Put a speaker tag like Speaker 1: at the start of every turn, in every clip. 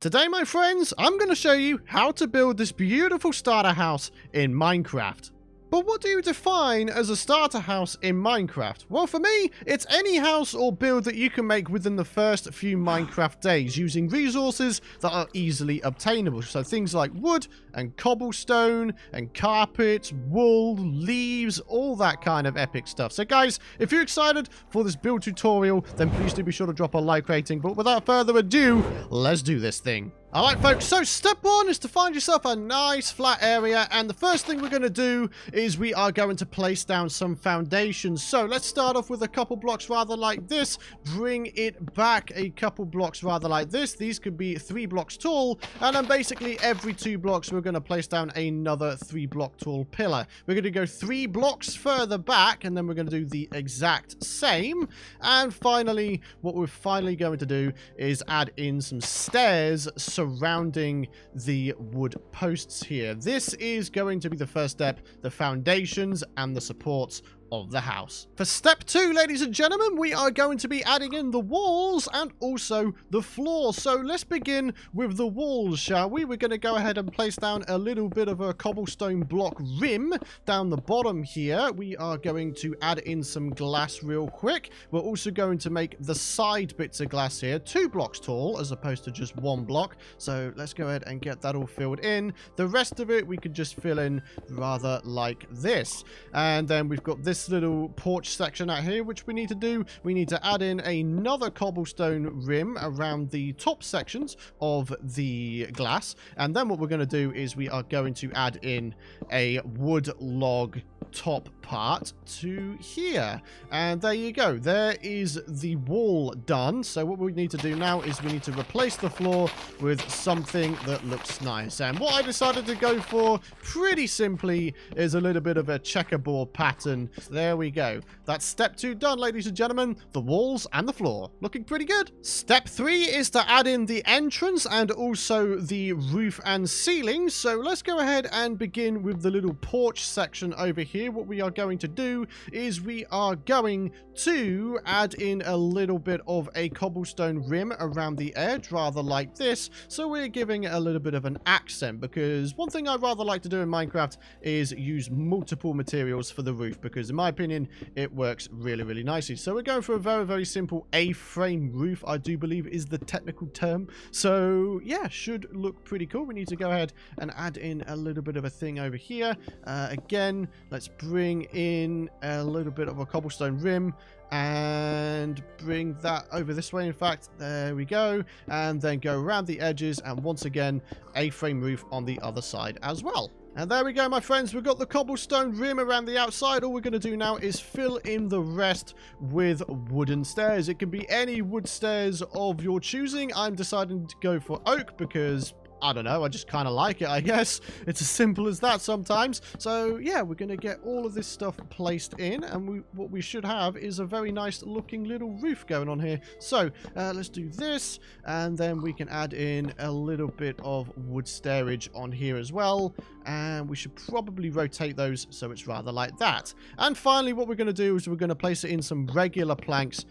Speaker 1: Today, my friends, I'm going to show you how to build this beautiful starter house in Minecraft. But what do you define as a starter house in Minecraft? Well, for me, it's any house or build that you can make within the first few Minecraft days using resources that are easily obtainable. So things like wood and cobblestone and carpet, wool, leaves, all that kind of epic stuff. So guys, if you're excited for this build tutorial, then please do be sure to drop a like rating. But without further ado, let's do this thing. Alright folks, so step one is to find yourself a nice flat area, and the first thing we're going to do is we are going to place down some foundations. So let's start off with a couple blocks rather like this, bring it back a couple blocks rather like this. These could be 3 blocks tall, and then basically every 2 blocks we're going to place down another 3 block tall pillar. We're going to go 3 blocks further back, and then we're going to do the exact same. And finally, what we're finally going to do is add in some stairs surrounding the wood posts here. This is going to be the first step, the foundations and the supports of the house. For step 2, ladies and gentlemen, we are going to be adding in the walls and also the floor. So let's begin with the walls, shall we? We're going to go ahead and place down a little bit of a cobblestone block rim down the bottom here. We are going to add in some glass real quick. We're also going to make the side bits of glass here 2 blocks tall as opposed to just 1 block. So let's go ahead and get that all filled in. The rest of it we could just fill in rather like this. And then we've got this little porch section out here which we need to do. We need to add in another cobblestone rim around the top sections of the glass, and then what we're going to do is we are going to add in a wood log top part to here, and there you go. There is the wall done. So what we need to do now is we need to replace the floor with something that looks nice, and what I decided to go for pretty simply is a little bit of a checkerboard pattern. There we go. That's step 2 done, ladies and gentlemen. The walls and the floor looking pretty good. Step 3 is to add in the entrance and also the roof and ceiling. So let's go ahead and begin with the little porch section over here. What we are going to do is we are going to add in a little bit of a cobblestone rim around the edge, rather like this. So we're giving it a little bit of an accent, because one thing I rather like to do in Minecraft is use multiple materials for the roof, because in my opinion it works really nicely. So we're going for a very simple A-frame roof, I do believe is the technical term. So yeah, should look pretty cool. We need to go ahead and add in a little bit of a thing over here. Again, let's bring in a little bit of a cobblestone rim and bring that over this way. In fact, there we go, and then go around the edges, and once again A-frame roof on the other side as well. And there we go, my friends. We've got the cobblestone rim around the outside. All we're going to do now is fill in the rest with wooden stairs. It can be any wood stairs of your choosing. I'm deciding to go for oak because I don't know, I just kind of like it, I guess. It's as simple as that sometimes. So yeah, we're going to get all of this stuff placed in, and what we should have is a very nice looking little roof going on here. So let's do this, and then we can add in a little bit of wood stairage on here as well, and we should probably rotate those so it's rather like that. And finally, what we're going to do is we're going to place it in some regular planks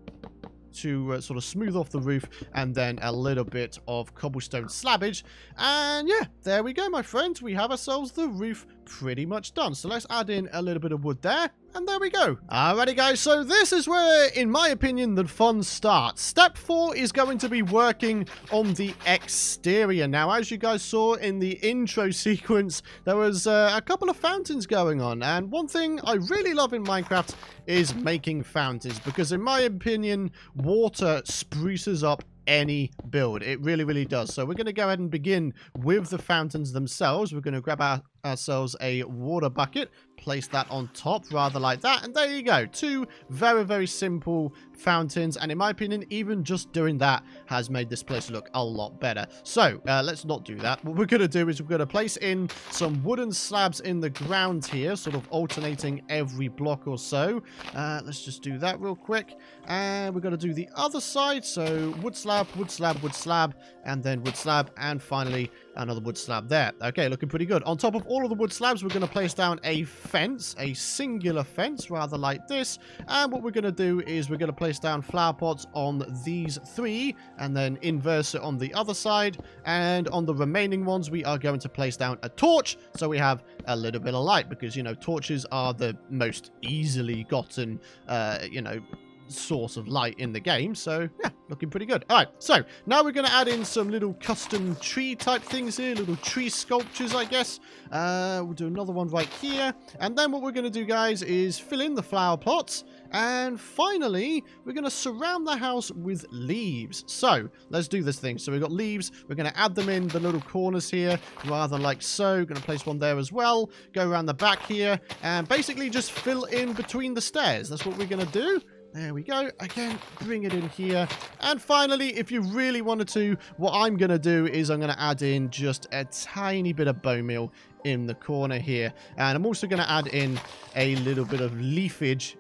Speaker 1: to sort of smooth off the roof, and then a little bit of cobblestone slabbage, and yeah, there we go, my friends. We have ourselves the roof pretty much done. So let's add in a little bit of wood there, and there we go. Alrighty guys, so this is where, in my opinion, the fun starts. Step 4 is going to be working on the exterior. Now, as you guys saw in the intro sequence, there was a couple of fountains going on, and one thing I really love in Minecraft is making fountains, because in my opinion, water spruces up any build. It really does. So we're going to go ahead and begin with the fountains themselves. We're going to grab ourselves a water bucket, place that on top rather like that, and there you go. 2 very simple fountains, and in my opinion, even just doing that has made this place look a lot better. So let's not do that. What we're going to do is we're going to place in some wooden slabs in the ground here, sort of alternating every block or so. Let's just do that real quick, and we're going to do the other side. So wood slab, wood slab, wood slab, and then wood slab, and finally Another wood slab there. Okay, looking pretty good. On top of all of the wood slabs, we're going to place down a fence, a singular fence, rather like this. And what we're going to do is we're going to place down flower pots on these 3, and then inverse it on the other side. And on the remaining ones, we are going to place down a torch, so we have a little bit of light, because, you know, torches are the most easily gotten, source of light in the game. So yeah, looking pretty good. All right, so now we're going to add in some little custom tree type things here, little tree sculptures, I guess. We'll do another one right here, and then what we're going to do, guys, is fill in the flower plots. And finally, we're going to surround the house with leaves. So let's do this thing. So we've got leaves. We're going to add them in the little corners here, rather like so. Going to place one there as well. Go around the back here, and basically just fill in between the stairs. That's what we're going to do. There we go. Again, bring it in here. And finally, if you really wanted to, what I'm going to do is I'm going to add in just a tiny bit of bone meal in the corner here. And I'm also going to add in a little bit of leafage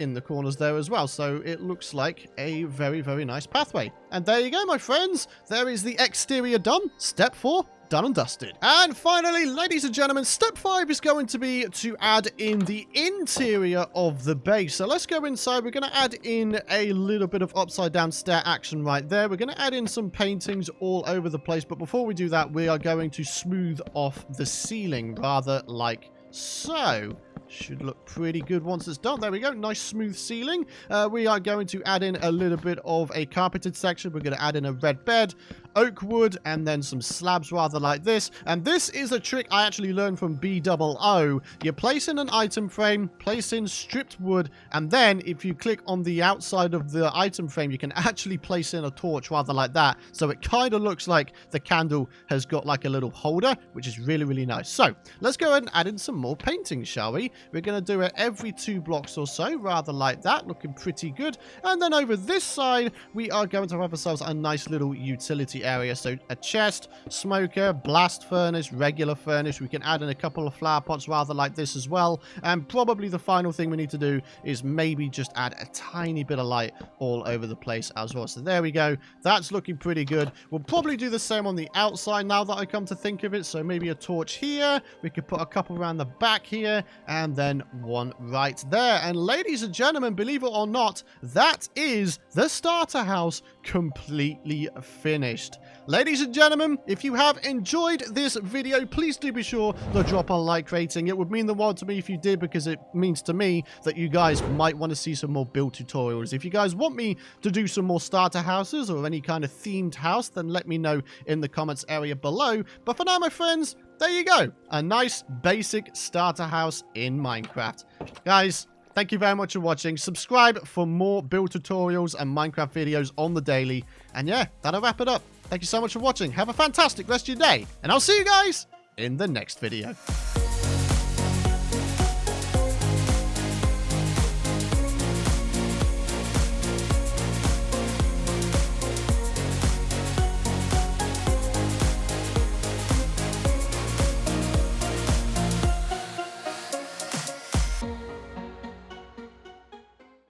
Speaker 1: in the corners there as well. So it looks like a very, very nice pathway. And there you go, my friends. There is the exterior done. Step 4. Done and dusted. And finally, ladies and gentlemen, step 5 is going to be to add in the interior of the base. So let's go inside. We're going to add in a little bit of upside down stair action right there. We're going to add in some paintings all over the place. But before we do that, we are going to smooth off the ceiling, rather like so. Should look pretty good once it's done. There we go. Nice smooth ceiling. We are going to add in a little bit of a carpeted section. We're going to add in a red bed, oak wood, and then some slabs rather like this. And this is a trick I actually learned from BOO. You place in an item frame, place in stripped wood, and then if you click on the outside of the item frame, you can actually place in a torch rather like that. So it kind of looks like the candle has got like a little holder, which is really, really nice. So let's go ahead and add in some more paintings, shall we? We're going to do it every 2 blocks or so, rather like that, looking pretty good. And then over this side, we are going to have ourselves a nice little utility area. So a chest, smoker, blast furnace, regular furnace. We can add in a couple of flower pots rather like this as well. And probably the final thing we need to do is maybe just add a tiny bit of light all over the place as well. So there we go. That's looking pretty good. We'll probably do the same on the outside now that I come to think of it. So maybe a torch here. We could put a couple around the back here, and then one right there. And ladies and gentlemen, believe it or not, that is the starter house completely finished. Ladies and gentlemen, if you have enjoyed this video, please do be sure to drop a like rating. It would mean the world to me if you did, because it means to me that you guys might want to see some more build tutorials. If you guys want me to do some more starter houses or any kind of themed house, then let me know in the comments area below. But for now, my friends, there you go. A nice basic starter house in Minecraft. Guys, thank you very much for watching. Subscribe for more build tutorials and Minecraft videos on the daily. And yeah, that'll wrap it up. Thank you so much for watching. Have a fantastic rest of your day. And I'll see you guys in the next video.